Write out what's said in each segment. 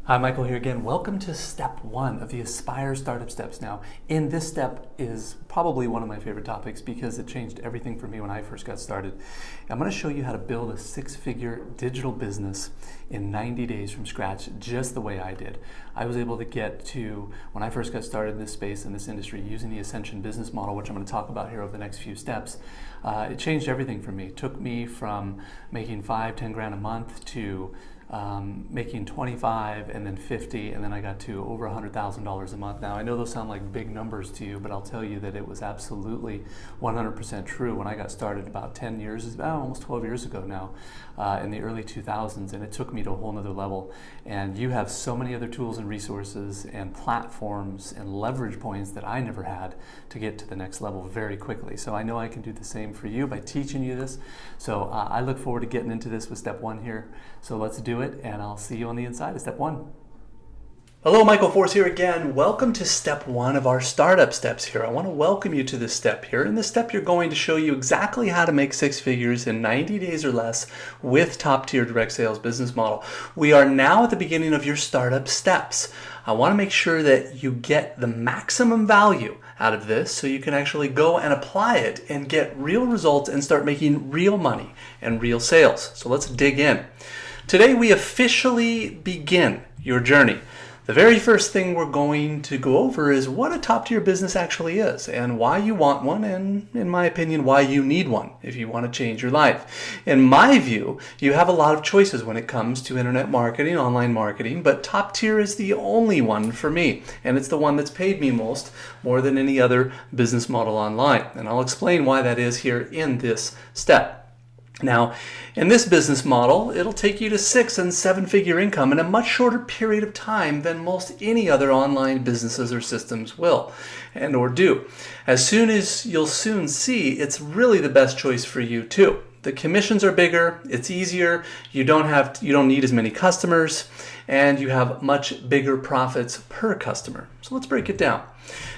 Hi, Michael here again. Welcome to step one of the Aspire Startup Steps. Now, in this step is probably one of my favorite topics because it changed everything for me when I first got started. I'm going to show you how to build a six-figure digital business in 90 days from scratch, just the way I did. I was able to get to, when I first got started in this space, in this industry, using the Ascension business model, which I'm going to talk about here over the next few steps. It changed everything for me. It took me from making 5-10 grand a month to making 25 and then 50, and then I got to over $100,000 a month. Now I know those sound like big numbers to you, but I'll tell you that it was absolutely 100% true when I got started about 10 years, almost 12 years ago now, in the early 2000s, and it took me to a whole nother level. And you have so many other tools and resources and platforms and leverage points that I never had to get to the next level very quickly. So I know I can do the same for you by teaching you this. So I look forward to getting into this with step one here. So let's do it, and I'll see you on the inside of step one. Hello, Michael Force here again. Welcome to step one of our startup steps here. I want to welcome you to this step here. In this step, you're going to show you exactly how to make six figures in 90 days or less with top-tier direct sales business model. We are now at the beginning of your startup steps. I want to make sure that you get the maximum value out of this so you can actually go and apply it and get real results and start making real money and real sales. So let's dig in. Today we officially begin your journey. The very first thing we're going to go over is what a top-tier business actually is and why you want one, and in my opinion, why you need one if you want to change your life. In my view, you have a lot of choices when it comes to internet marketing, online marketing, but top-tier is the only one for me, and it's the one that's paid me more than any other business model online. And I'll explain why that is here in this step. Now, in this business model, it'll take you to 6- and 7-figure income in a much shorter period of time than most any other online businesses or systems will and or do. As soon as you'll soon see, it's really the best choice for you too. The commissions are bigger, it's easier, you don't need as many customers, and you have much bigger profits per customer. So let's break it down.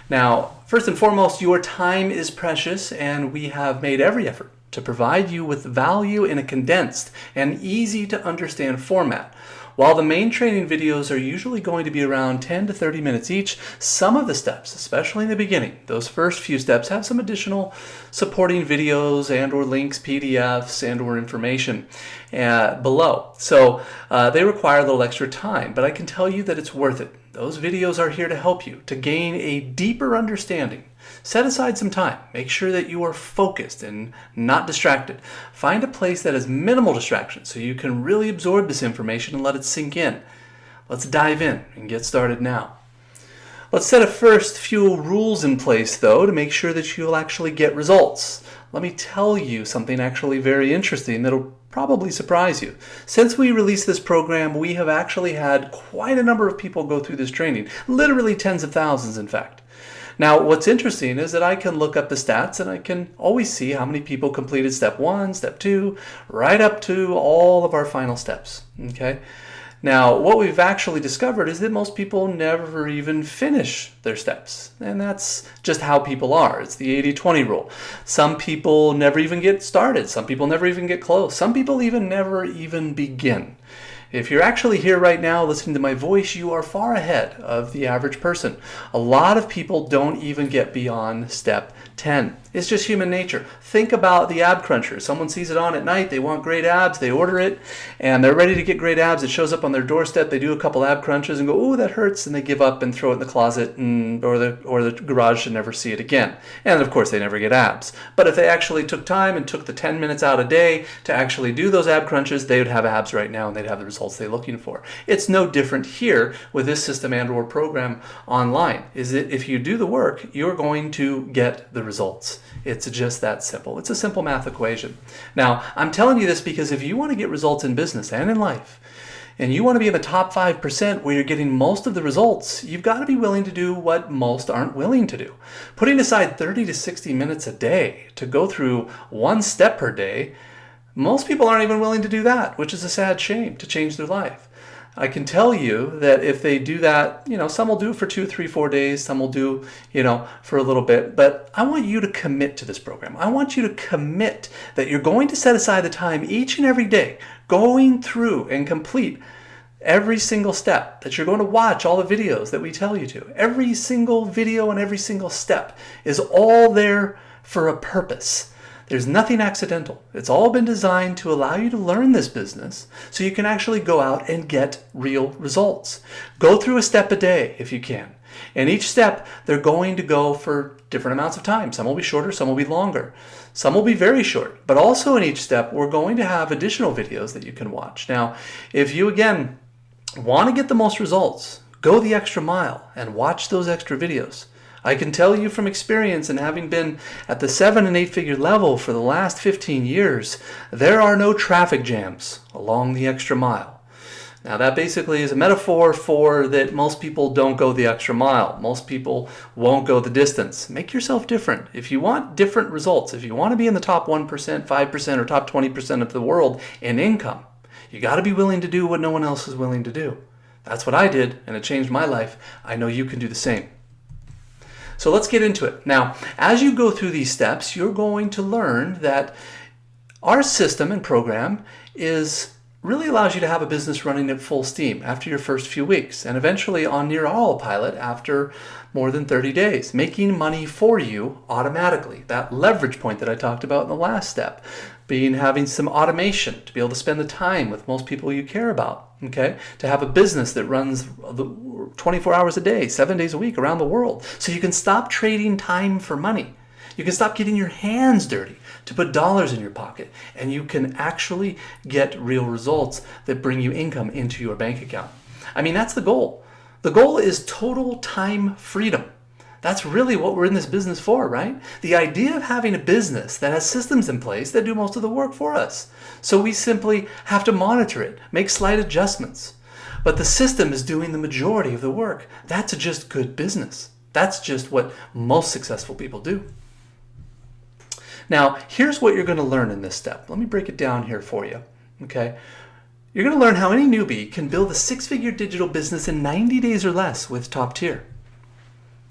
Now, first and foremost, your time is precious, and we have made every effort to provide you with value in a condensed and easy to understand format. While the main training videos are usually going to be around 10 to 30 minutes each, some of the steps, especially in the beginning, those first few steps, have some additional supporting videos and or links, PDFs and or information below. So they require a little extra time, but I can tell you that it's worth it. Those videos are here to help you to gain a deeper understanding. Set aside some time. Make sure that you are focused and not distracted. Find a place that has minimal distractions so you can really absorb this information and let it sink in. Let's dive in and get started now. Let's set a first few rules in place, though, to make sure that you'll actually get results. Let me tell you something actually very interesting that'll probably surprise you. Since we released this program, we have actually had quite a number of people go through this training, literally tens of thousands, in fact. Now, what's interesting is that I can look up the stats and I can always see how many people completed step 1, step 2, right up to all of our final steps, okay? Now, what we've actually discovered is that most people never even finish their steps, and that's just how people are. It's the 80-20 rule. Some people never even get started. Some people never even get close. Some people even never even begin. If you're actually here right now listening to my voice, you are far ahead of the average person. A lot of people don't even get beyond step 10. It's just human nature. Think about the ab cruncher. Someone sees it on at night, they want great abs, they order it, and they're ready to get great abs. It shows up on their doorstep, they do a couple ab crunches and go, "Ooh, that hurts," and they give up and throw it in the closet or the garage and never see it again. And of course, they never get abs. But if they actually took time and took the 10 minutes out a day to actually do those ab crunches, they would have abs right now and they'd have the results they're looking for. It's no different here with this system and or program online. Is that if you do the work, you're going to get the results. It's just that simple. It's a simple math equation. Now, I'm telling you this because if you want to get results in business and in life, and you want to be in the top 5% where you're getting most of the results, you've got to be willing to do what most aren't willing to do. Putting aside 30 to 60 minutes a day to go through one step per day, most people aren't even willing to do that, which is a sad shame to change their life. I can tell you that if they do that, some will do it for 2, 3, 4 days, some will do, for a little bit, but I want you to commit to this program. I want you to commit that you're going to set aside the time each and every day, going through and complete Every single step that you're going to watch, all the videos that we tell you to, every single video and every single step is all there for a purpose. There's nothing accidental. It's all been designed to allow you to learn this business so you can actually go out and get real results. Go through a step a day if you can. And each step, they're going to go for different amounts of time. Some will be shorter, some will be longer. Some will be very short. But also in each step, we're going to have additional videos that you can watch. Now, if you, again, want to get the most results, go the extra mile and watch those extra videos. I can tell you from experience, and having been at the 7- and 8-figure level for the last 15 years, there are no traffic jams along the extra mile. Now that basically is a metaphor for that most people don't go the extra mile. Most people won't go the distance. Make yourself different. If you want different results, if you want to be in the top 1%, 5%, or top 20% of the world in income, you got to be willing to do what no one else is willing to do. That's what I did, and it changed my life. I know you can do the same. So let's get into it. Now, as you go through these steps, you're going to learn that our system and program really allows you to have a business running at full steam after your first few weeks, and eventually on near autopilot after more than 30 days, making money for you automatically. That leverage point that I talked about in the last step, having some automation to be able to spend the time with most people you care about, okay? To have a business that runs 24 hours a day, 7 days a week around the world, so you can stop trading time for money. You can stop getting your hands dirty to put dollars in your pocket, and you can actually get real results that bring you income into your bank account. I mean, that's the goal. The goal is total time freedom. That's really what we're in this business for, right? The idea of having a business that has systems in place that do most of the work for us. So we simply have to monitor it, make slight adjustments. But the system is doing the majority of the work. That's just good business. That's just what most successful people do. Now, here's what you're going to learn in this step. Let me break it down here for you, okay? You're going to learn how any newbie can build a 6-figure digital business in 90 days or less with Top Tier.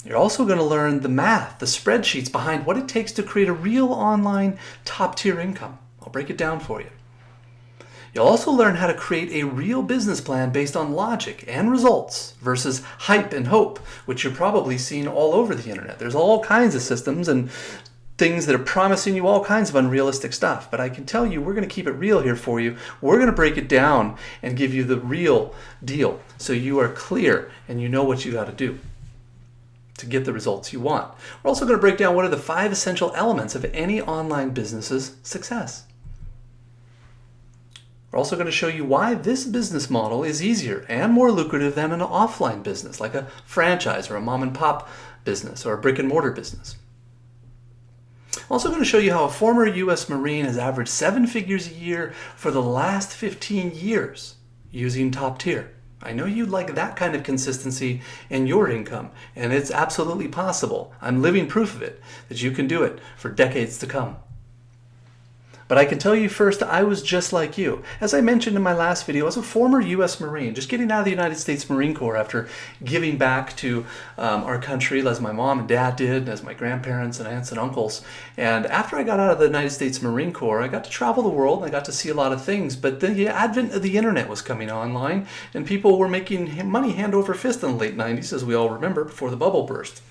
You're also going to learn the math, the spreadsheets behind what it takes to create a real online top-tier income. I'll break it down for you. You'll also learn how to create a real business plan based on logic and results versus hype and hope, which you're probably seeing all over the internet. There's all kinds of systems and things that are promising you all kinds of unrealistic stuff. But I can tell you, we're going to keep it real here for you. We're going to break it down and give you the real deal so you are clear and you know what you got to do to get the results you want. We're also going to break down what are the 5 essential elements of any online business's success. We're also going to show you why this business model is easier and more lucrative than an offline business, like a franchise or a mom and pop business or a brick and mortar business. I'm also going to show you how a former U.S. Marine has averaged 7 figures a year for the last 15 years using Top Tier. I know you'd like that kind of consistency in your income, and it's absolutely possible. I'm living proof of it, that you can do it for decades to come. But I can tell you first, I was just like you. As I mentioned in my last video, I was a former U.S. Marine, just getting out of the United States Marine Corps after giving back to our country, as my mom and dad did, as my grandparents and aunts and uncles. And after I got out of the United States Marine Corps, I got to travel the world, and I got to see a lot of things. But the advent of the internet was coming online, and people were making money hand over fist in the late 90s, as we all remember, before the bubble burst.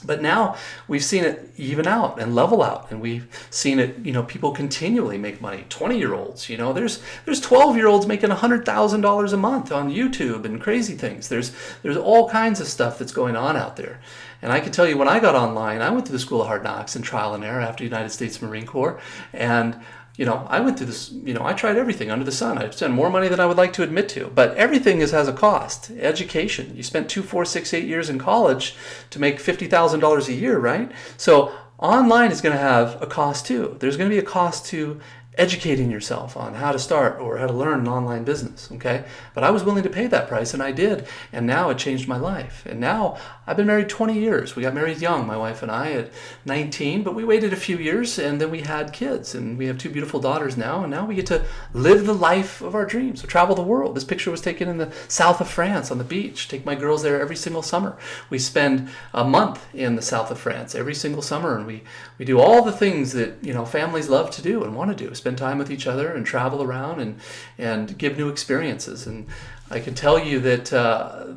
But now we've seen it even out and level out, and we've seen it, people continually make money. 20-year-olds, there's 12-year-olds making $100,000 a month on YouTube and crazy things. There's all kinds of stuff that's going on out there. And I can tell you, when I got online, I went through the School of Hard Knocks and trial and error after United States Marine Corps, and I went through this, I tried everything under the sun. I spent more money than I would like to admit to, but everything has a cost. Education. You spent 2, 4, 6, 8 years in college to make $50,000 a year, right? So online is going to have a cost too. There's going to be a cost to educating yourself on how to start or how to learn an online business, okay? But I was willing to pay that price, and I did, and now it changed my life. And now I've been married 20 years. We got married young, my wife and I, at 19, but we waited a few years, and then we had kids, and we have 2 beautiful daughters now, and now we get to live the life of our dreams, so travel the world. This picture was taken in the south of France on the beach. Take my girls there every single summer. We spend a month in the south of France every single summer, and we do all the things that families love to do and want to do. Spend time with each other and travel around and give new experiences. And I can tell you that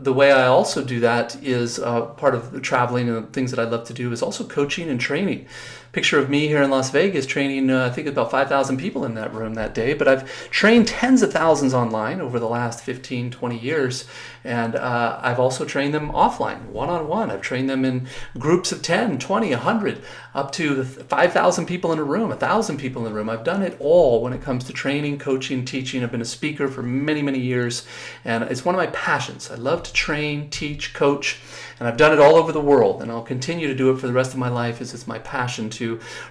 the way I also do that is part of the traveling and the things that I love to do is also coaching and training. Picture of me here in Las Vegas training, I think about 5,000 people in that room that day, but I've trained tens of thousands online over the last 15, 20 years, and I've also trained them offline, one-on-one. I've trained them in groups of 10, 20, 100, up to 5,000 people in a room, 1,000 people in a room. I've done it all when it comes to training, coaching, teaching. I've been a speaker for many, many years, and it's one of my passions. I love to train, teach, coach, and I've done it all over the world, and I'll continue to do it for the rest of my life. It's my passion to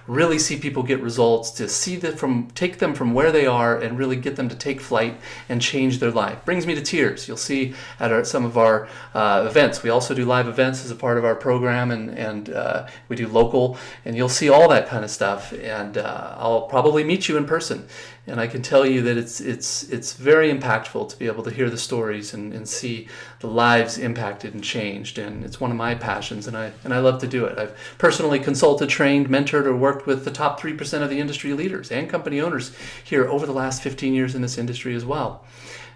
really see people get results, to see them take them from where they are and really get them to take flight and change their life. Brings me to tears. You'll see at some of our events. We also do live events as a part of our program, and we do local, and you'll see all that kind of stuff. And I'll probably meet you in person. And I can tell you that it's very impactful to be able to hear the stories and see the lives impacted and changed. And it's one of my passions, and I love to do it. I've personally consulted, trained, mentored, or worked with the top 3% of the industry leaders and company owners here over the last 15 years in this industry as well.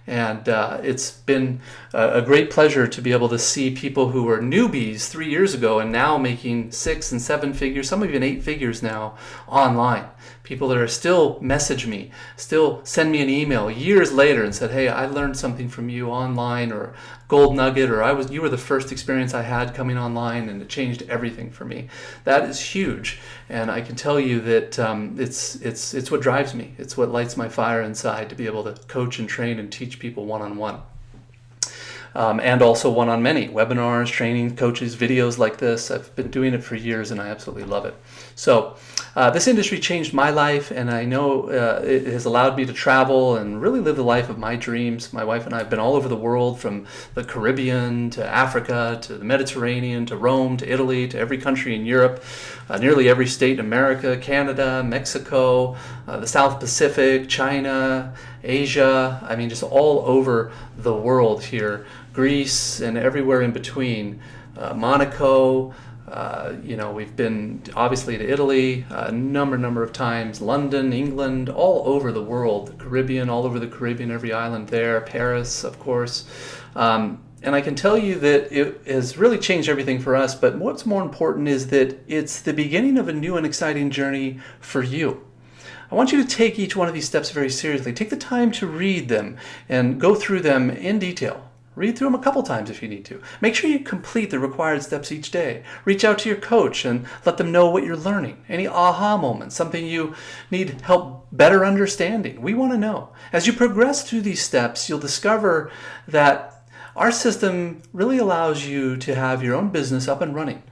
And it's been a great pleasure to be able to see people who were newbies 3 years ago and now making 6 and 7 figures, some even 8 figures now online. People that are still message me, still send me an email years later and said, hey, I learned something from you online, or gold nugget, or you were the first experience I had coming online and it changed everything for me. That is huge. And I can tell you that it's what drives me. It's what lights my fire inside to be able to coach and train and teach people one-on-one. And also one-on-many, webinars, training, coaches, videos like this. I've been doing it for years and I absolutely love it. So this industry changed my life, and I know it has allowed me to travel and really live the life of my dreams. My wife and I have been all over the world, from the Caribbean to Africa to the Mediterranean to Rome to Italy to every country in Europe, nearly every state in America, Canada, Mexico, the South Pacific, China, Asia. I mean, just all over the world here. Greece and everywhere in between, Monaco, we've been obviously to Italy a number of times, London, England, all over the world, the Caribbean, all over the Caribbean, every island there, Paris, of course. And I can tell you that it has really changed everything for us, but what's more important is that it's the beginning of a new and exciting journey for you. I want you to take each one of these steps very seriously. Take the time to read them and go through them in detail. Read through them a couple times if you need to. Make sure you complete the required steps each day. Reach out to your coach and let them know what you're learning. Any aha moments, something you need help better understanding. We want to know. As you progress through these steps, you'll discover that our system really allows you to have your own business up and running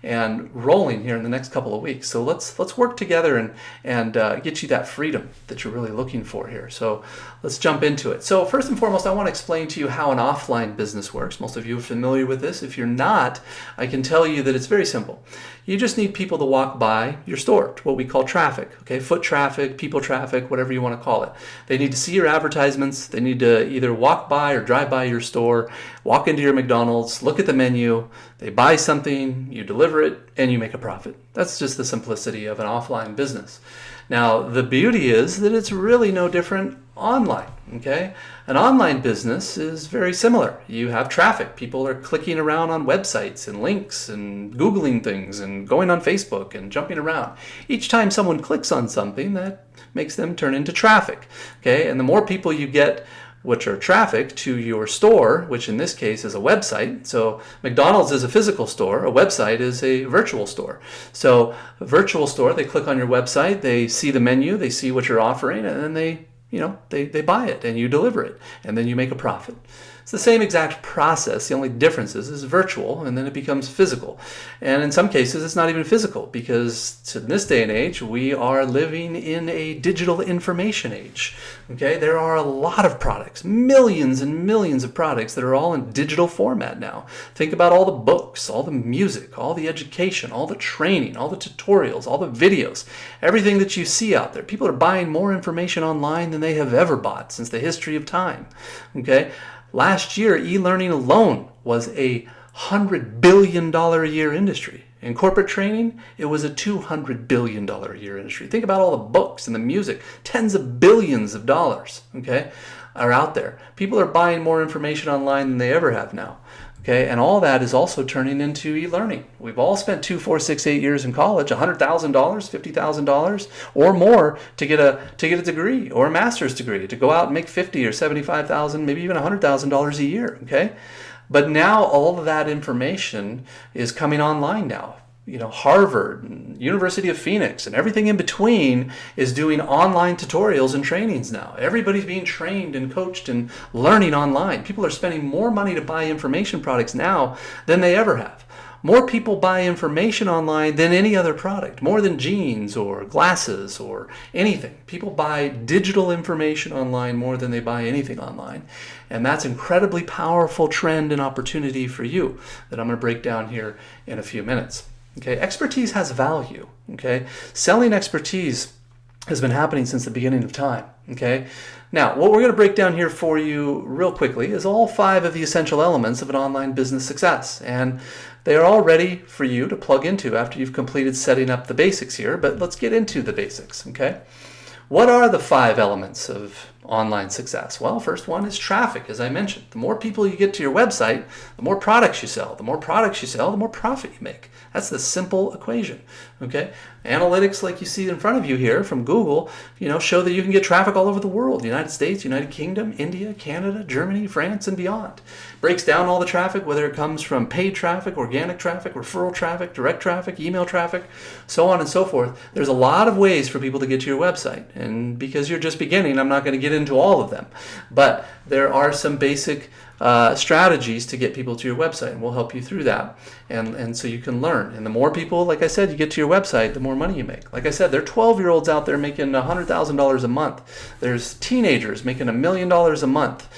and rolling here in the next couple of weeks. So let's work together and get you that freedom that you're really looking for here. So let's jump into it. So first and foremost, I want to explain to you how an offline business works. Most of you are familiar with this. If you're not, I can tell you that it's very simple. You just need people to walk by your store, what we call traffic, okay? Foot traffic, people traffic, whatever you want to call it. They need to see your advertisements. They need to either walk by or drive by your store, walk into your McDonald's, look at the menu, they buy something, you deliver it, and you make a profit. That's just the simplicity of an offline business. Now, the beauty is that it's really no different online, okay? An online business is very similar. You have traffic. People are clicking around on websites and links and Googling things and going on Facebook and jumping around. Each time someone clicks on something, that makes them turn into traffic, okay? And the more people you get which are traffic to your store, which in this case is a website. So McDonald's is a physical store, a website is a virtual store. So a virtual store, they click on your website, they see the menu, they see what you're offering, and then they buy it and you deliver it, and then you make a profit. It's the same exact process. The only difference is virtual, and then it becomes physical. And in some cases, it's not even physical, because in this day and age, we are living in a digital information age. Okay, there are a lot of products, millions and millions of products that are all in digital format now. Think about all the books, all the music, all the education, all the training, all the tutorials, all the videos, everything that you see out there. People are buying more information online than they have ever bought since the history of time. Okay. Last year, e-learning alone was a $100 billion a year industry. In corporate training, it was a $200 billion a year industry. Think about all the books and the music, tens of billions of dollars, okay? are out there. People are buying more information online than they ever have now. Okay, and all that is also turning into e-learning. We've all spent 2, 4, 6, 8 years in college, $100,000, $50,000 or more to get a degree or a master's degree, to go out and make $50,000 or $75,000, maybe even $100,000 a year. Okay, but now all of that information is coming online now. You know, Harvard and University of Phoenix and everything in between is doing online tutorials and trainings now. Everybody's being trained and coached and learning online. People are spending more money to buy information products now than they ever have. More people buy information online than any other product, more than jeans or glasses or anything. People buy digital information online more than they buy anything online. And that's an incredibly powerful trend and opportunity for you that I'm going to break down here in a few minutes. Okay, expertise has value. Okay, selling expertise has been happening since the beginning of time. Okay, now what we're going to break down here for you real quickly is all 5 of the essential elements of an online business success, and they are all ready for you to plug into after you've completed setting up the basics here. But let's get into the basics. Okay, what are the 5 elements of online success? Well, first one is traffic, as I mentioned. The more people you get to your website, the more products you sell. The more products you sell, the more profit you make. That's the simple equation. Okay, analytics like you see in front of you here from Google, show that you can get traffic all over the world: the United States, United Kingdom, India, Canada, Germany, France, and beyond. Breaks down all the traffic, whether it comes from paid traffic, organic traffic, referral traffic, direct traffic, email traffic, so on and so forth. There's a lot of ways for people to get to your website, and because you're just beginning, I'm not going to get into all of them, but there are some basic strategies to get people to your website, and we'll help you through that, and so you can learn. And the more people, like I said, you get to your website, the more money you make. Like I said, there are 12-year-olds out there making $100,000 a month. There's teenagers making $1 million a month,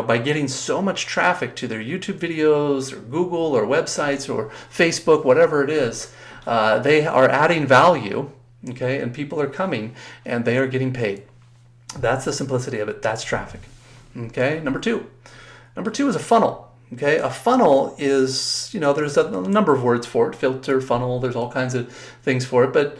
by getting so much traffic to their YouTube videos or Google or websites or Facebook, whatever it is. They are adding value, okay, and people are coming and they are getting paid. That's the simplicity of it. That's traffic. Okay, number two is a funnel. Okay, a funnel is, there's a number of words for it: filter, funnel, there's all kinds of things for it, but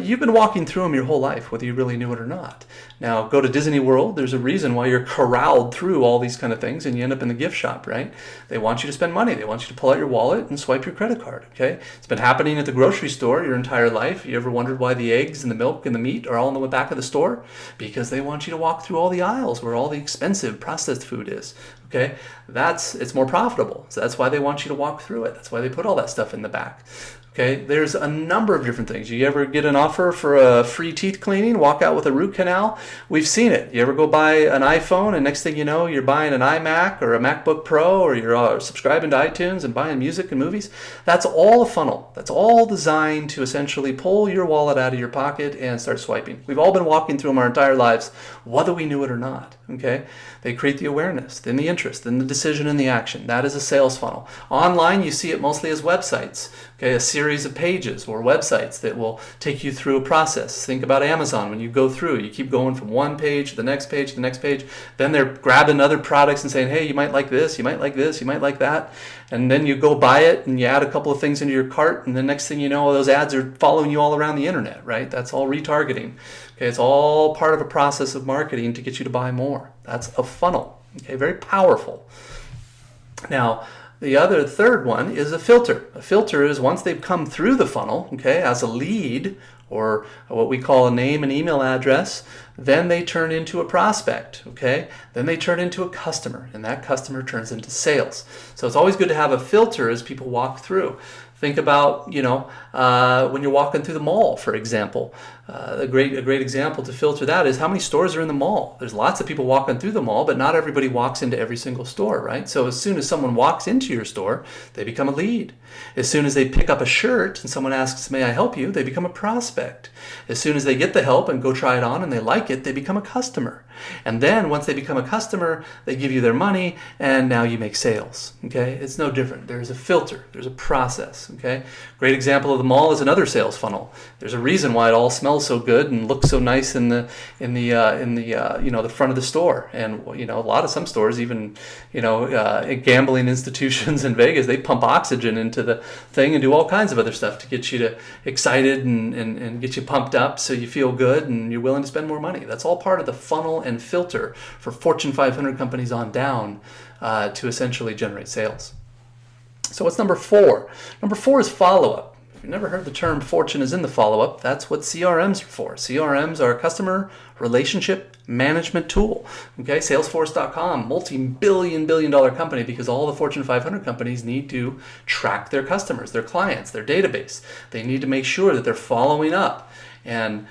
you've been walking through them your whole life, whether you really knew it or not. Now, go to Disney World, there's a reason why you're corralled through all these kind of things and you end up in the gift shop, right? They want you to spend money. They want you to pull out your wallet and swipe your credit card, okay? It's been happening at the grocery store your entire life. You ever wondered why the eggs and the milk and the meat are all in the back of the store? Because they want you to walk through all the aisles where all the expensive processed food is, okay? It's more profitable. So that's why they want you to walk through it. That's why they put all that stuff in the back. Okay, there's a number of different things. You ever get an offer for a free teeth cleaning, walk out with a root canal? We've seen it. You ever go buy an iPhone and next thing you know, you're buying an iMac or a MacBook Pro, or you're subscribing to iTunes and buying music and movies? That's all a funnel. That's all designed to essentially pull your wallet out of your pocket and start swiping. We've all been walking through them our entire lives, whether we knew it or not. Okay, they create the awareness, then the interest, then the decision and the action. That is a sales funnel. Online, you see it mostly as websites. Okay, a series of pages or websites that will take you through a process. Think about Amazon. When you go through, you keep going from one page to the next page to the next page. Then they're grabbing other products and saying, hey, you might like this, you might like this, you might like that. And then you go buy it and you add a couple of things into your cart, and the next thing you know, those ads are following you all around the internet, right? That's all retargeting. Okay, it's all part of a process of marketing to get you to buy more. That's a funnel. Okay, very powerful. Now, the third one is a filter. A filter is once they've come through the funnel, okay, as a lead, or what we call a name and email address, then they turn into a prospect, okay? Then they turn into a customer, and that customer turns into sales. So it's always good to have a filter as people walk through. Think about, when you're walking through the mall, for example. A great example to filter that is how many stores are in the mall. There's lots of people walking through the mall, but not everybody walks into every single store, right? So as soon as someone walks into your store, they become a lead. As soon as they pick up a shirt and someone asks, may I help you? They become a prospect. As soon as they get the help and go try it on and they like it, they become a customer. And then once they become a customer, they give you their money, and now you make sales, okay? It's no different. There's a filter. There's a process, okay? Great example of the mall is another sales funnel. There's a reason why it all smells so good and looks so nice in the front of the store. And a lot of some stores, even gambling institutions in Vegas, they pump oxygen into the thing and do all kinds of other stuff to get you excited and get you pumped up so you feel good and you're willing to spend more money. That's all part of the funnel and filter for Fortune 500 companies on down to essentially generate sales. So what's number 4? Number 4 is follow-up. If you've never heard the term fortune is in the follow-up, that's what CRMs are for. CRMs are a customer relationship management tool. Okay, Salesforce.com, multi-billion-dollar company, because all the Fortune 500 companies need to track their customers, their clients, their database. They need to make sure that they're following up and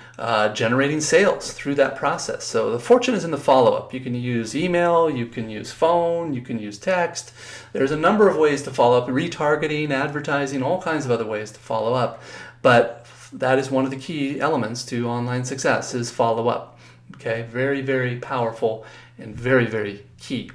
generating sales through that process. So the fortune is in the follow-up. You can use email, you can use phone, you can use text. There's a number of ways to follow up, retargeting, advertising, all kinds of other ways to follow up. But that is one of the key elements to online success, is follow up. Okay, very, very powerful and very, very key.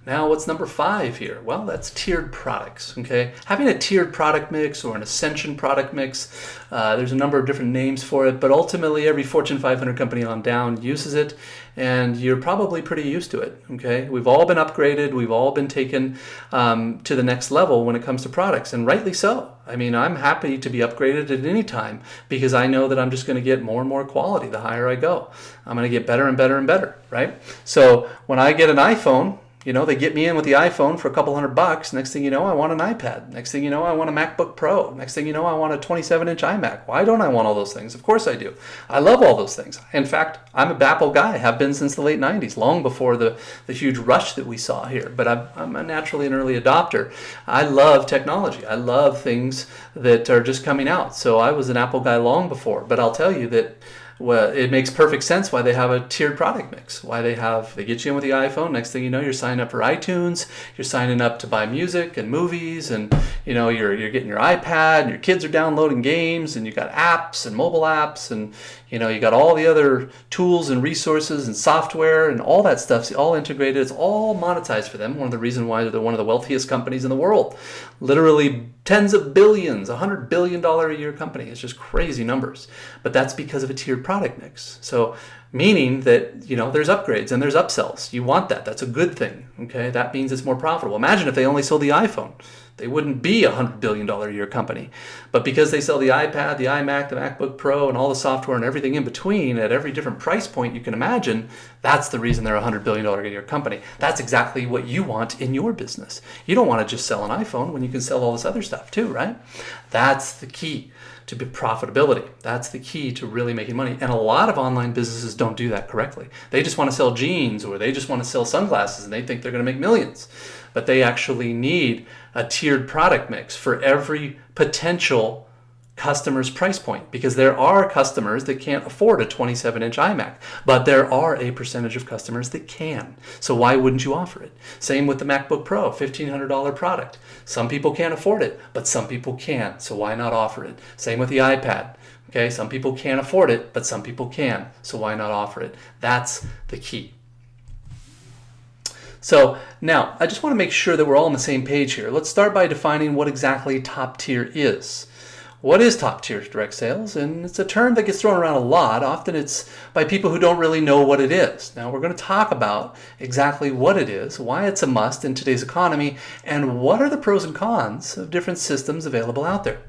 Now, what's number 5 here? Well, that's tiered products, okay? Having a tiered product mix or an ascension product mix, there's a number of different names for it, but ultimately every Fortune 500 company on down uses it, and you're probably pretty used to it, okay? We've all been upgraded, we've all been taken to the next level when it comes to products, and rightly so. I mean, I'm happy to be upgraded at any time because I know that I'm just going to get more and more quality the higher I go. I'm going to get better and better and better, right? So when I get an iPhone, you know, they get me in with the iPhone for a couple $100. Next thing you know, I want an iPad. Next thing you know, I want a MacBook Pro. Next thing you know, I want a 27-inch iMac. Why don't I want all those things? Of course I do. I love all those things. In fact, I'm a Apple guy. Have been since the late 90s, long before the huge rush that we saw here. But I'm naturally an early adopter. I love technology. I love things that are just coming out. So I was an Apple guy long before. But I'll tell you that, well, it makes perfect sense why they have a tiered product mix. Why they get you in with the iPhone. Next thing you know, you're signing up for iTunes. You're signing up to buy music and movies, and you know you're getting your iPad. And your kids are downloading games, and you got apps and mobile apps, and you know you got all the other tools and resources and software and all that stuff's all integrated. It's all monetized for them. One of the reasons why they're one of the wealthiest companies in the world. Literally tens of billions, $100 billion a year company. It's just crazy numbers. But that's because of a tiered product mix. So meaning that, you know, there's upgrades and there's upsells. You want that. That's a good thing. Okay, that means it's more profitable. Imagine if they only sold the iPhone. They wouldn't be a $100 billion a year company. But because they sell the iPad, the iMac, the MacBook Pro, and all the software and everything in between at every different price point you can imagine, that's the reason they're a $100 billion a year company. That's exactly what you want in your business. You don't want to just sell an iPhone when you can sell all this other stuff too, right? That's the key to profitability. That's the key to really making money. And a lot of online businesses don't do that correctly. They just want to sell jeans, or they just want to sell sunglasses, and they think they're going to make millions. But they actually need a tiered product mix for every potential customer's price point, because there are customers that can't afford a 27-inch iMac, but there are a percentage of customers that can. So why wouldn't you offer it? Same with the MacBook Pro, $1,500 product. Some people can't afford it, but some people can. So why not offer it? Same with the iPad. Okay, some people can't afford it, but some people can. So why not offer it? That's the key. So now, I just want to make sure that we're all on the same page here. Let's start by defining what exactly top tier is. What is top tier direct sales? And it's a term that gets thrown around a lot. Often it's by people who don't really know what it is. Now we're going to talk about exactly what it is, why it's a must in today's economy, and what are the pros and cons of different systems available out there.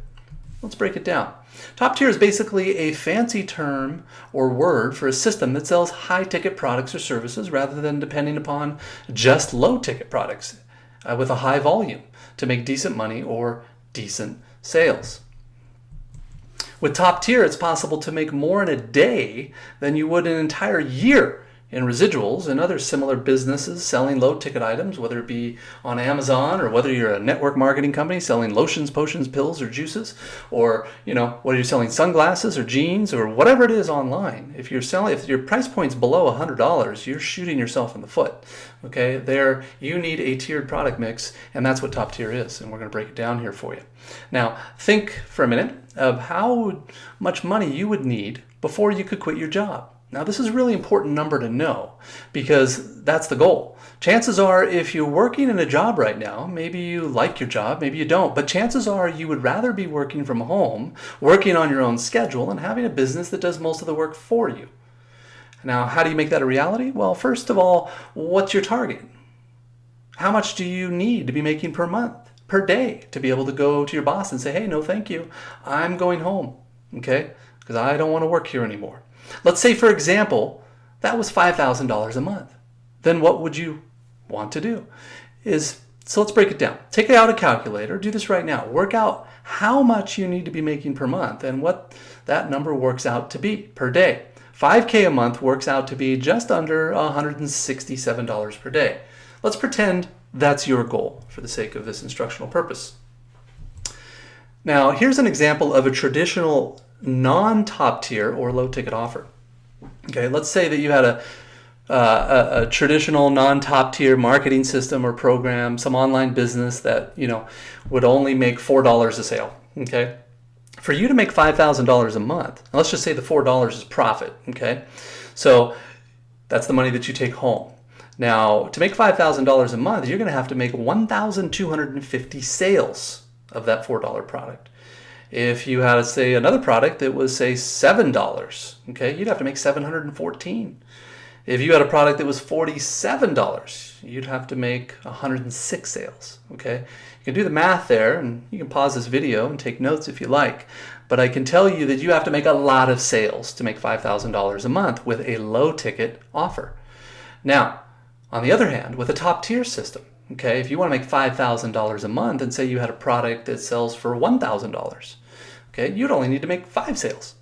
Let's break it down. Top tier is basically a fancy term or word for a system that sells high-ticket products or services rather than depending upon just low-ticket products with a high volume to make decent money or decent sales. With top tier, it's possible to make more in a day than you would in an entire year in residuals and other similar businesses selling low-ticket items, whether it be on Amazon or whether you're a network marketing company selling lotions, potions, pills, or juices, or whether you're selling sunglasses or jeans or whatever it is online. If your price point's below $100, you're shooting yourself in the foot. Okay, you need a tiered product mix, and that's what top tier is, and we're going to break it down here for you. Now, think for a minute of how much money you would need before you could quit your job. Now, this is a really important number to know because that's the goal. Chances are, if you're working in a job right now, maybe you like your job, maybe you don't, but chances are you would rather be working from home, working on your own schedule, and having a business that does most of the work for you. Now, how do you make that a reality? Well, first of all, what's your target? How much do you need to be making per month, per day, to be able to go to your boss and say, hey, no, thank you, I'm going home, okay? Because I don't want to work here anymore. Let's say, for example, that was $5,000 a month. Then what would you want to do? So let's break it down. Take out a calculator, do this right now. Work out how much you need to be making per month and what that number works out to be per day. 5K a month works out to be just under $167 per day. Let's pretend that's your goal for the sake of this instructional purpose. Now, here's an example of a traditional non-top tier or low ticket offer. Okay, let's say that you had a traditional non-top tier marketing system or program, some online business that would only make $4 a sale. Okay, for you to make $5,000 a month, let's just say the $4 is profit. Okay, so that's the money that you take home. Now, to make $5,000 a month, you're going to have to make 1,250 sales of that $4 product. If you had, say, another product that was, say, $7, okay, you'd have to make 714. If you had a product that was $47, you'd have to make 106 sales, okay? You can do the math there, and you can pause this video and take notes if you like, but I can tell you that you have to make a lot of sales to make $5,000 a month with a low-ticket offer. Now, on the other hand, with a top-tier system, okay, if you want to make $5,000 a month and say you had a product that sells for $1,000, okay, you'd only need to make 5 sales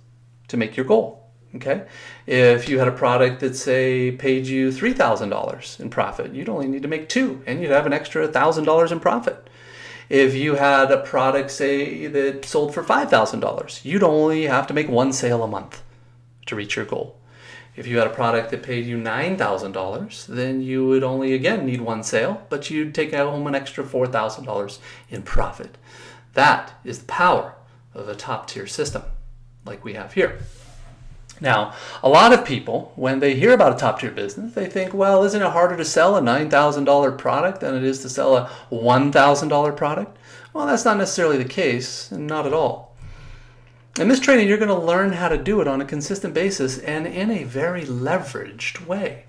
to make your goal. Okay, if you had a product that, say, paid you $3,000 in profit, you'd only need to make 2, and you'd have an extra $1,000 in profit. If you had a product, say, that sold for $5,000, you'd only have to make 1 sale a month to reach your goal. If you had a product that paid you $9,000, then you would only, again, need 1 sale, but you'd take home an extra $4,000 in profit. That is the power of a top-tier system like we have here. Now, a lot of people, when they hear about a top-tier business, they think, well, isn't it harder to sell a $9,000 product than it is to sell a $1,000 product? Well, that's not necessarily the case, and not at all. In this training, you're going to learn how to do it on a consistent basis and in a very leveraged way.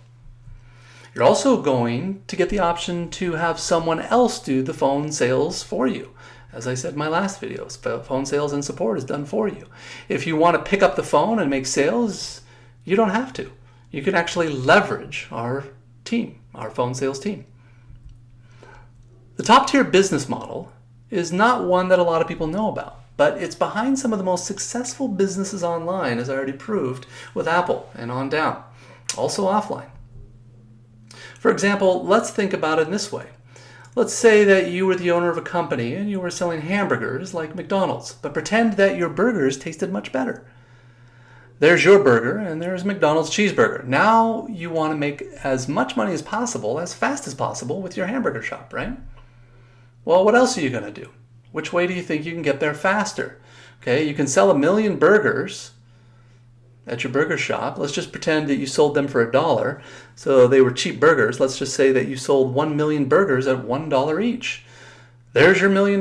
You're also going to get the option to have someone else do the phone sales for you. As I said in my last videos, phone sales and support is done for you. If you want to pick up the phone and make sales, you don't have to. You can actually leverage our team, our phone sales team. The top-tier business model is not one that a lot of people know about, but it's behind some of the most successful businesses online, as I already proved with Apple and on down, also offline. For example, let's think about it in this way. Let's say that you were the owner of a company and you were selling hamburgers like McDonald's, but pretend that your burgers tasted much better. There's your burger and there's McDonald's cheeseburger. Now you want to make as much money as possible, as fast as possible with your hamburger shop, right? Well, what else are you going to do? Which way do you think you can get there faster? Okay, you can sell 1 million burgers at your burger shop. Let's just pretend that you sold them for $1. So they were cheap burgers. Let's just say that you sold 1 million burgers at $1 each. There's your $1 million.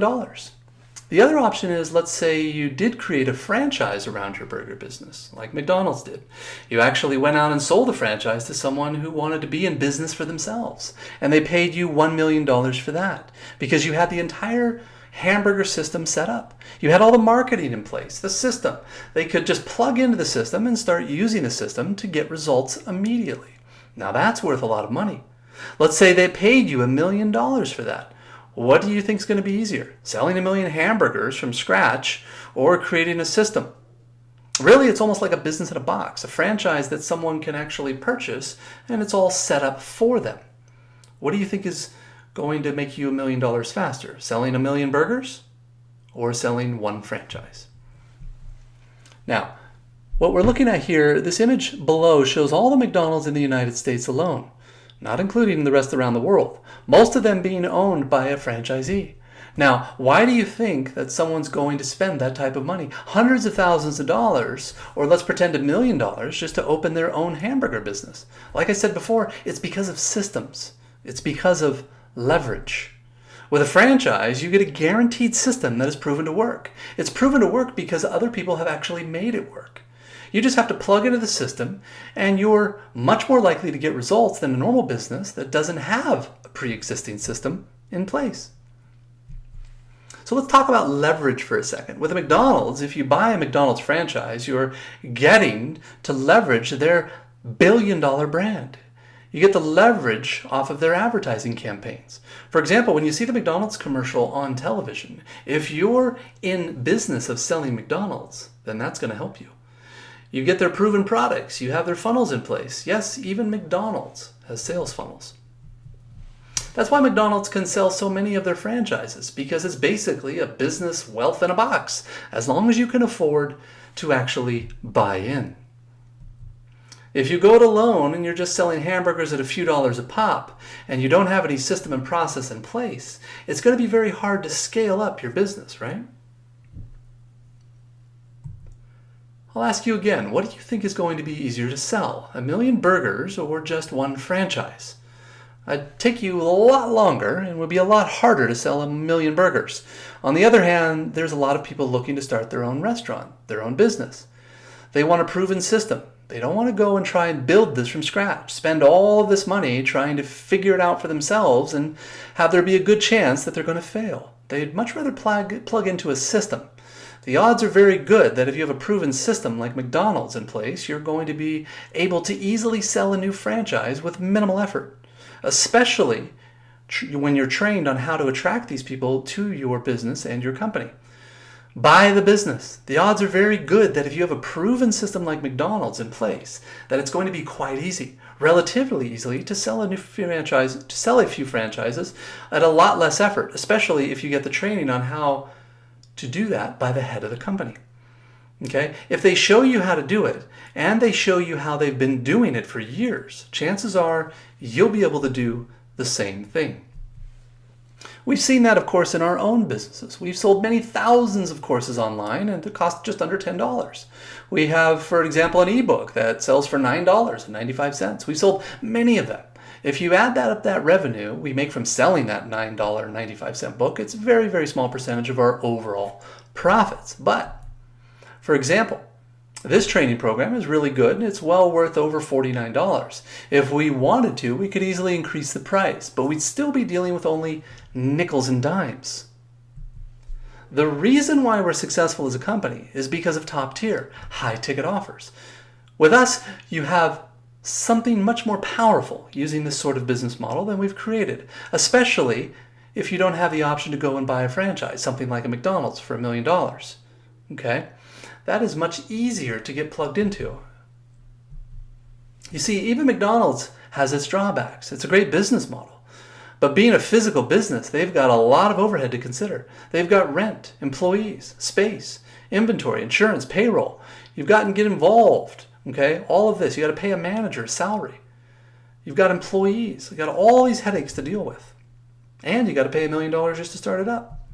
The other option is, let's say you did create a franchise around your burger business, like McDonald's did. You actually went out and sold a franchise to someone who wanted to be in business for themselves, and they paid you $1 million for that because you had the entire hamburger system set up. You had all the marketing in place, the system. They could just plug into the system and start using the system to get results immediately. Now that's worth a lot of money. Let's say they paid you $1 million for that. What do you think is going to be easier? Selling 1 million hamburgers from scratch or creating a system? Really, it's almost like a business in a box, a franchise that someone can actually purchase and it's all set up for them. What do you think is going to make you $1 million faster? Selling 1 million burgers or selling 1 franchise? Now, what we're looking at here, this image below shows all the McDonald's in the United States alone, not including the rest around the world, most of them being owned by a franchisee. Now, why do you think that someone's going to spend that type of money? Hundreds of thousands of dollars, or let's pretend $1 million, just to open their own hamburger business. Like I said before, it's because of systems. It's because of leverage. With a franchise, you get a guaranteed system that is proven to work. It's proven to work because other people have actually made it work. You just have to plug into the system and you're much more likely to get results than a normal business that doesn't have a pre-existing system in place. So let's talk about leverage for a second. With a McDonald's, if you buy a McDonald's franchise, you're getting to leverage their billion-dollar brand. You get the leverage off of their advertising campaigns. For example, when you see the McDonald's commercial on television, if you're in business of selling McDonald's, then that's going to help you. You get their proven products. You have their funnels in place. Yes, even McDonald's has sales funnels. That's why McDonald's can sell so many of their franchises, because it's basically a business wealth in a box, as long as you can afford to actually buy in. If you go it alone and you're just selling hamburgers at a few dollars a pop and you don't have any system and process in place, it's going to be very hard to scale up your business, right? I'll ask you again, what do you think is going to be easier to sell, 1 million burgers or just one franchise? It'd take you a lot longer and would be a lot harder to sell 1 million burgers. On the other hand, there's a lot of people looking to start their own restaurant, their own business. They want a proven system. They don't want to go and try and build this from scratch, spend all of this money trying to figure it out for themselves and have there be a good chance that they're going to fail. They'd much rather plug into a system. The odds are very good that if you have a proven system like McDonald's in place, you're going to be able to easily sell a new franchise with minimal effort, especially when you're trained on how to attract these people to your business and your company. Buy the business. The odds are very good that if you have a proven system like McDonald's in place, that it's going to be quite easy, relatively easily, to sell a few franchises at a lot less effort, especially if you get the training on how to do that by the head of the company. Okay? If they show you how to do it and they show you how they've been doing it for years, chances are you'll be able to do the same thing. We've seen that, of course, in our own businesses. We've sold many thousands of courses online and they cost just under $10. We have, for example, an ebook that sells for $9.95. We've sold many of them. If you add that revenue we make from selling that $9.95 book, it's a very, very small percentage of our overall profits. But, for example, this training program is really good and it's well worth over $49. If we wanted to, we could easily increase the price, but we'd still be dealing with only nickels and dimes. The reason why we're successful as a company is because of top-tier, high-ticket offers. With us, you have something much more powerful using this sort of business model than we've created, especially if you don't have the option to go and buy a franchise, something like a McDonald's for $1 million. Okay? That is much easier to get plugged into. You see, even McDonald's has its drawbacks. It's a great business model. But being a physical business, they've got a lot of overhead to consider. They've got rent, employees, space, inventory, insurance, payroll. You've got to get involved. Okay? All of this. You've got to pay a manager a salary. You've got employees. You've got all these headaches to deal with. And you've got to pay $1 million just to start it up.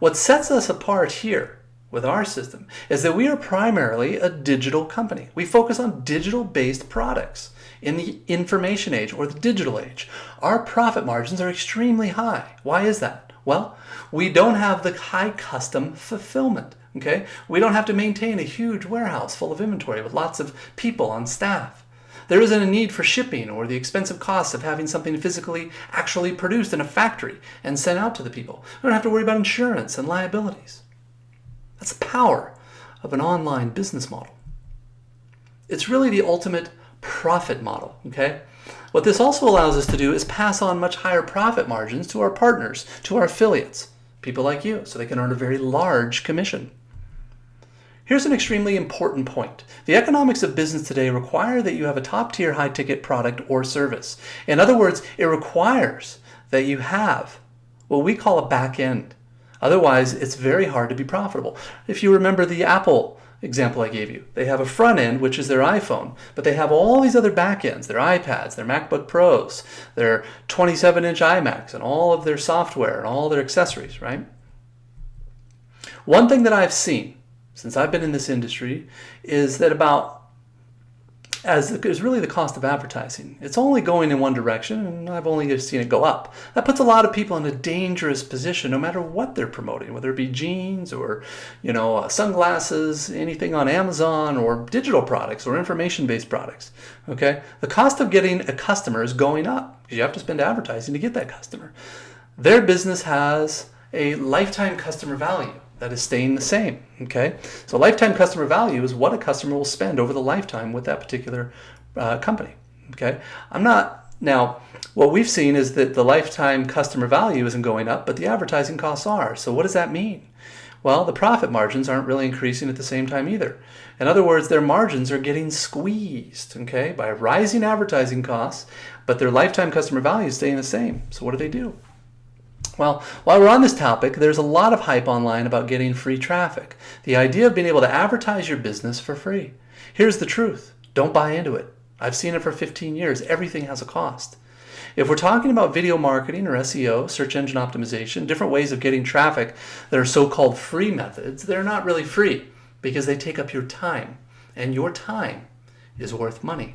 What sets us apart here with our system is that we are primarily a digital company. We focus on digital-based products in the information age or the digital age. Our profit margins are extremely high. Why is that? Well, we don't have the high custom fulfillment. Okay? We don't have to maintain a huge warehouse full of inventory with lots of people on staff. There isn't a need for shipping or the expensive costs of having something physically actually produced in a factory and sent out to the people. We don't have to worry about insurance and liabilities. That's the power of an online business model. It's really the ultimate profit model, okay? What this also allows us to do is pass on much higher profit margins to our partners, to our affiliates, people like you, so they can earn a very large commission. Here's an extremely important point. The economics of business today require that you have a top-tier high-ticket product or service. In other words, it requires that you have what we call a back end. Otherwise, it's very hard to be profitable. If you remember the Apple example I gave you, they have a front end, which is their iPhone, but they have all these other back ends, their iPads, their MacBook Pros, their 27-inch iMacs, and all of their software and all their accessories, right? One thing that I've seen since I've been in this industry is that is really the cost of advertising. It's only going in one direction, and I've only just seen it go up. That puts a lot of people in a dangerous position, no matter what they're promoting, whether it be jeans or, sunglasses, anything on Amazon, or digital products or information-based products. Okay, the cost of getting a customer is going up because you have to spend advertising to get that customer. Their business has a lifetime customer value that is staying the same, okay? So lifetime customer value is what a customer will spend over the lifetime with that particular company. Okay, I'm not. Now, what we've seen is that the lifetime customer value isn't going up, but the advertising costs are. So what does that mean? Well, the profit margins aren't really increasing at the same time either. In other words, their margins are getting squeezed, okay, by rising advertising costs, but their lifetime customer value is staying the same. So what do? Well, while we're on this topic, there's a lot of hype online about getting free traffic. The idea of being able to advertise your business for free. Here's the truth. Don't buy into it. I've seen it for 15 years. Everything has a cost. If we're talking about video marketing or SEO, search engine optimization, different ways of getting traffic that are so-called free methods, they're not really free because they take up your time, and your time is worth money.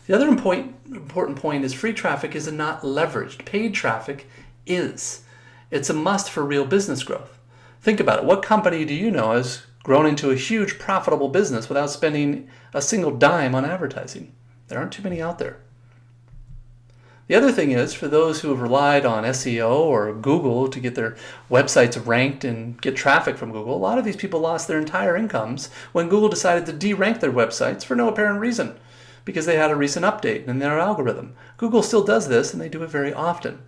The other important point is free traffic is not leveraged. Paid traffic is. It's a must for real business growth. Think about it. What company do you know has grown into a huge profitable business without spending a single dime on advertising? There aren't too many out there. The other thing is, for those who have relied on SEO or Google to get their websites ranked and get traffic from Google, a lot of these people lost their entire incomes when Google decided to de-rank their websites for no apparent reason, because they had a recent update in their algorithm. Google still does this, and they do it very often.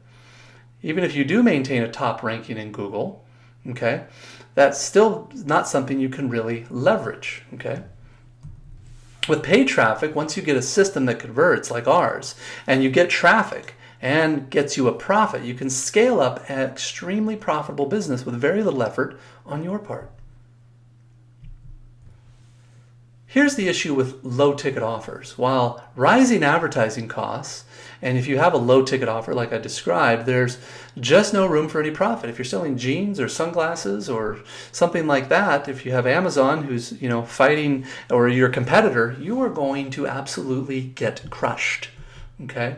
Even if you do maintain a top ranking in Google, okay, that's still not something you can really leverage, okay? With paid traffic, once you get a system that converts like ours, and you get traffic and gets you a profit, you can scale up an extremely profitable business with very little effort on your part. Here's the issue with low ticket offers. While rising advertising costs, and if you have a low ticket offer like I described, there's just no room for any profit. If you're selling jeans or sunglasses or something like that, if you have Amazon who's, fighting, or your competitor, you are going to absolutely get crushed. Okay?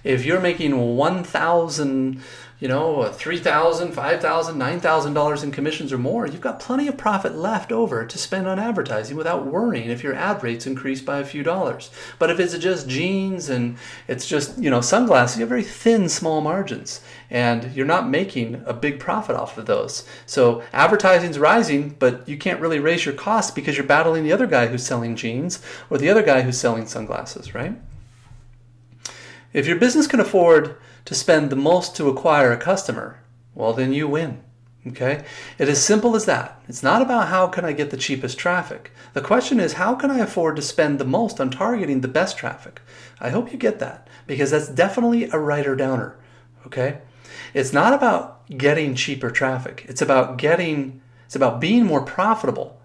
If you're making $1,000, $3,000, $5,000, $9,000 in commissions or more, you've got plenty of profit left over to spend on advertising without worrying if your ad rates increase by a few dollars. But if it's just jeans and it's just, sunglasses, you have very thin, small margins, and you're not making a big profit off of those. So advertising's rising, but you can't really raise your costs because you're battling the other guy who's selling jeans or the other guy who's selling sunglasses, right? If your business can afford to spend the most to acquire a customer, well, then you win, okay? It is simple as that. It's not about how can I get the cheapest traffic. The question is, how can I afford to spend the most on targeting the best traffic? I hope you get that, because that's definitely a writer downer, okay? It's not about getting cheaper traffic. It's about being more profitable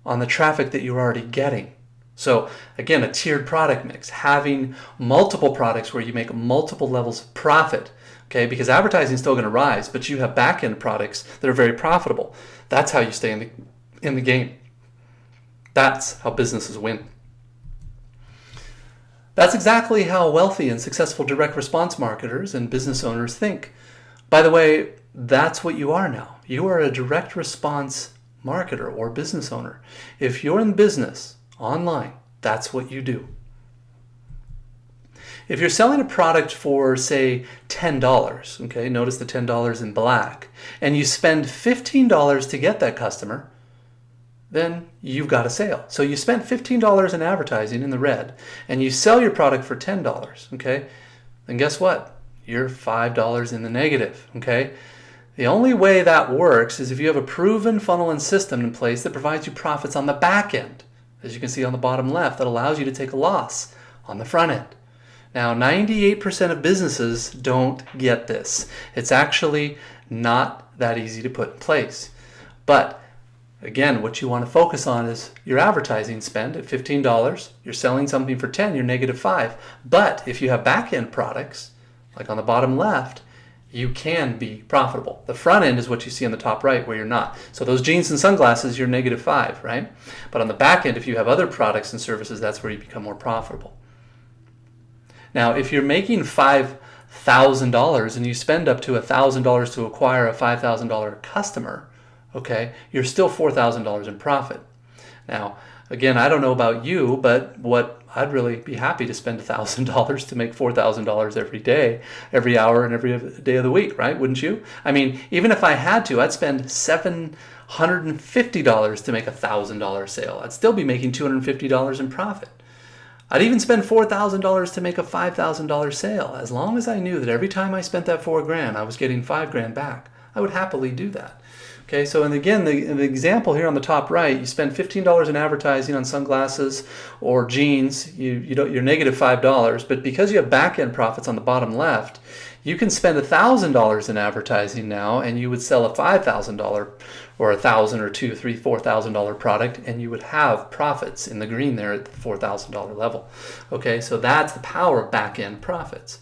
on the traffic that you're already getting. So again, a tiered product mix, having multiple products where you make multiple levels of profit, okay? Because advertising is still going to rise, but you have back-end products that are very profitable. That's how you stay in the game. That's how businesses win. That's exactly how wealthy and successful direct response marketers and business owners think. By the way, that's what you are now. You are a direct response marketer or business owner. If you're in business online, that's what you do. If you're selling a product for, say, $10, okay, notice the $10 in black, and you spend $15 to get that customer, then you've got a sale. So you spent $15 in advertising in the red, and you sell your product for $10, okay? Then guess what? You're $5 in the negative, okay? The only way that works is if you have a proven funnel and system in place that provides you profits on the back end, as you can see on the bottom left, that allows you to take a loss on the front end. Now, 98% of businesses don't get this. It's actually not that easy to put in place. But again, what you want to focus on is your advertising spend at $15. You're selling something for $10, you're negative $5. But if you have back-end products, like on the bottom left, you can be profitable. The front end is what you see on the top right where you're not. So those jeans and sunglasses, you're negative $5, right? But on the back end, if you have other products and services, that's where you become more profitable. Now, if you're making $5,000 and you spend up to $1,000 to acquire a $5,000 customer, okay, you're still $4,000 in profit. Now, again, I don't know about you, but I'd really be happy to spend $1,000 to make $4,000 every day, every hour, and every day of the week, right? Wouldn't you? I mean, even if I had to, I'd spend $750 to make a $1,000 sale. I'd still be making $250 in profit. I'd even spend $4,000 to make a $5,000 sale. As long as I knew that every time I spent that $4,000, I was getting $5,000 back, I would happily do that. Okay, so and again, the example here on the top right, you spend $15 in advertising on sunglasses or jeans, you're negative $5, but because you have back-end profits on the bottom left, you can spend $1,000 in advertising now, and you would sell a $5,000 or $1,000 or $2,000, $3,000, $4,000 product, and you would have profits in the green there at the $4,000 level. Okay, so that's the power of back-end profits.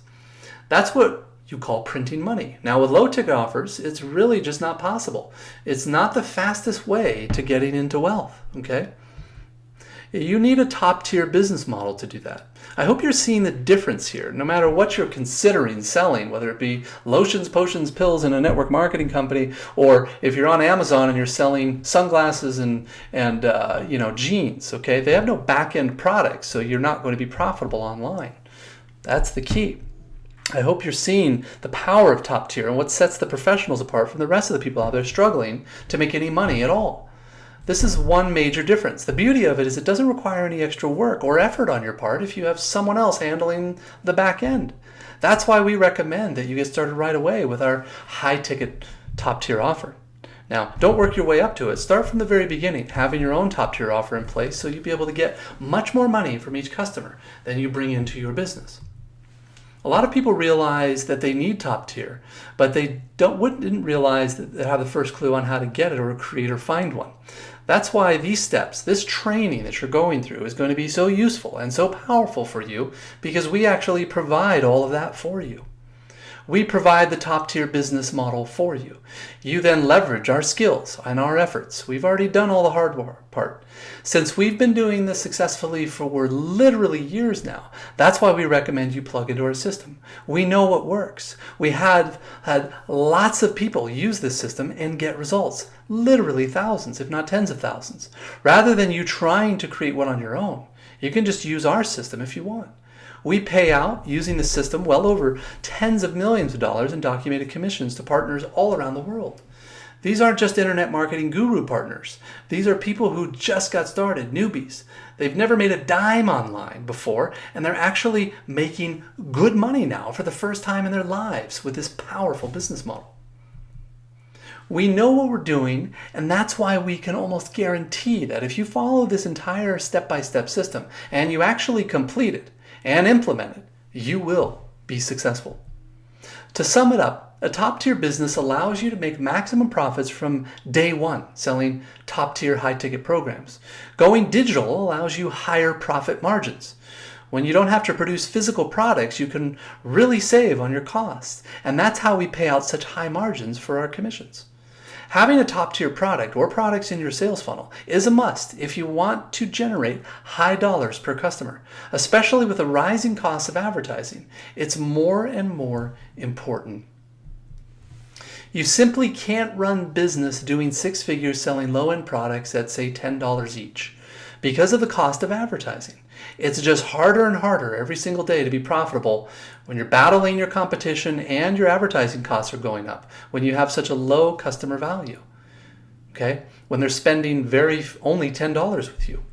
That's what you call printing money. Now with low ticket offers, it's really just not possible. It's not the fastest way to getting into wealth, okay? You need a top tier business model to do that. I hope you're seeing the difference here. No matter what you're considering selling, whether it be lotions, potions, pills in a network marketing company, or if you're on Amazon and you're selling sunglasses and jeans, okay? They have no back-end products, so you're not going to be profitable online. That's the key. I hope you're seeing the power of top tier and what sets the professionals apart from the rest of the people out there struggling to make any money at all. This is one major difference. The beauty of it is it doesn't require any extra work or effort on your part if you have someone else handling the back end. That's why we recommend that you get started right away with our high ticket top tier offer. Now, don't work your way up to it. Start from the very beginning, having your own top tier offer in place so you'll be able to get much more money from each customer than you bring into your business. A lot of people realize that they need top tier, but they didn't realize that they have the first clue on how to get it or create or find one. That's why these steps, this training that you're going through is going to be so useful and so powerful for you because we actually provide all of that for you. We provide the top tier business model for you. You then leverage our skills and our efforts. We've already done all the hard part. Since we've been doing this successfully for literally years now, that's why we recommend you plug into our system. We know what works. We had lots of people use this system and get results, literally thousands, if not tens of thousands. Rather than you trying to create one on your own, you can just use our system if you want. We pay out, using the system, well over tens of millions of dollars in documented commissions to partners all around the world. These aren't just internet marketing guru partners. These are people who just got started, newbies. They've never made a dime online before, and they're actually making good money now for the first time in their lives with this powerful business model. We know what we're doing, and that's why we can almost guarantee that if you follow this entire step-by-step system and you actually complete it and implement it, you will be successful. To sum it up, a top-tier business allows you to make maximum profits from day one, selling top-tier high-ticket programs. Going digital allows you higher profit margins. When you don't have to produce physical products, you can really save on your costs. And that's how we pay out such high margins for our commissions. Having a top-tier product or products in your sales funnel is a must if you want to generate high dollars per customer, especially with the rising costs of advertising. It's more and more important. You simply can't run business doing six figures selling low-end products at, say, $10 each because of the cost of advertising. It's just harder and harder every single day to be profitable when you're battling your competition and your advertising costs are going up, when you have such a low customer value, okay? When they're spending only $10 with you.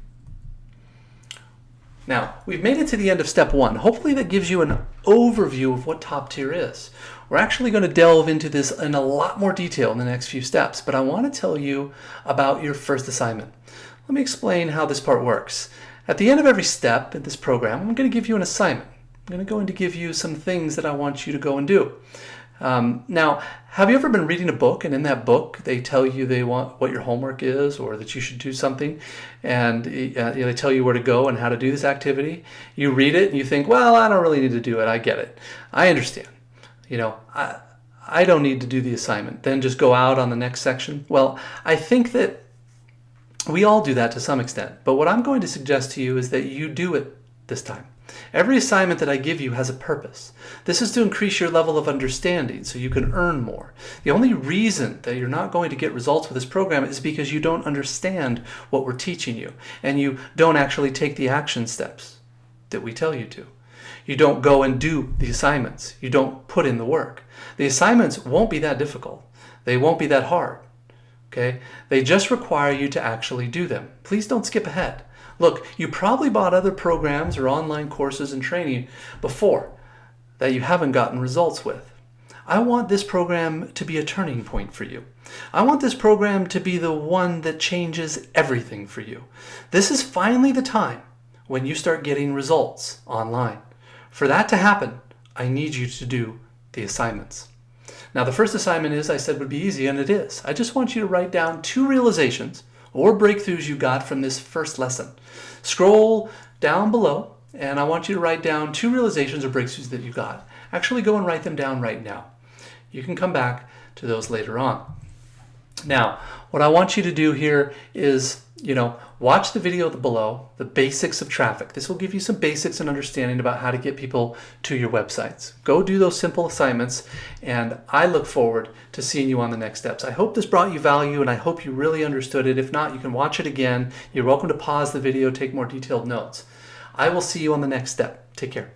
Now, we've made it to the end of step one. Hopefully that gives you an overview of what top tier is. We're actually going to delve into this in a lot more detail in the next few steps, but I want to tell you about your first assignment. Let me explain how this part works. At the end of every step in this program, I'm going to give you an assignment. I'm going to go in to give you some things that I want you to go and do. Now, have you ever been reading a book and in that book they tell you they want what your homework is or that you should do something and they tell you where to go and how to do this activity? You read it and you think, well, I don't really need to do it. I get it. I understand. I don't need to do the assignment. Then just go out on the next section. Well, I think that we all do that to some extent. But what I'm going to suggest to you is that you do it this time. Every assignment that I give you has a purpose. This is to increase your level of understanding so you can earn more. The only reason that you're not going to get results with this program is because you don't understand what we're teaching you and you don't actually take the action steps that we tell you to. You don't go and do the assignments. You don't put in the work. The assignments won't be that difficult. They won't be that hard. Okay? They just require you to actually do them. Please don't skip ahead. Look, you probably bought other programs or online courses and training before that you haven't gotten results with. I want this program to be a turning point for you. I want this program to be the one that changes everything for you. This is finally the time when you start getting results online. For that to happen, I need you to do the assignments. Now, the first assignment I said would be easy, and it is. I just want you to write down 2 realizations or breakthroughs you got from this first lesson. Scroll down below, and I want you to write down 2 realizations or breakthroughs that you got. Actually, go and write them down right now. You can come back to those later on. Now, what I want you to do here is, watch the video below, the basics of traffic. This will give you some basics and understanding about how to get people to your websites. Go do those simple assignments, and I look forward to seeing you on the next steps. I hope this brought you value, and I hope you really understood it. If not, you can watch it again. You're welcome to pause the video, take more detailed notes. I will see you on the next step. Take care.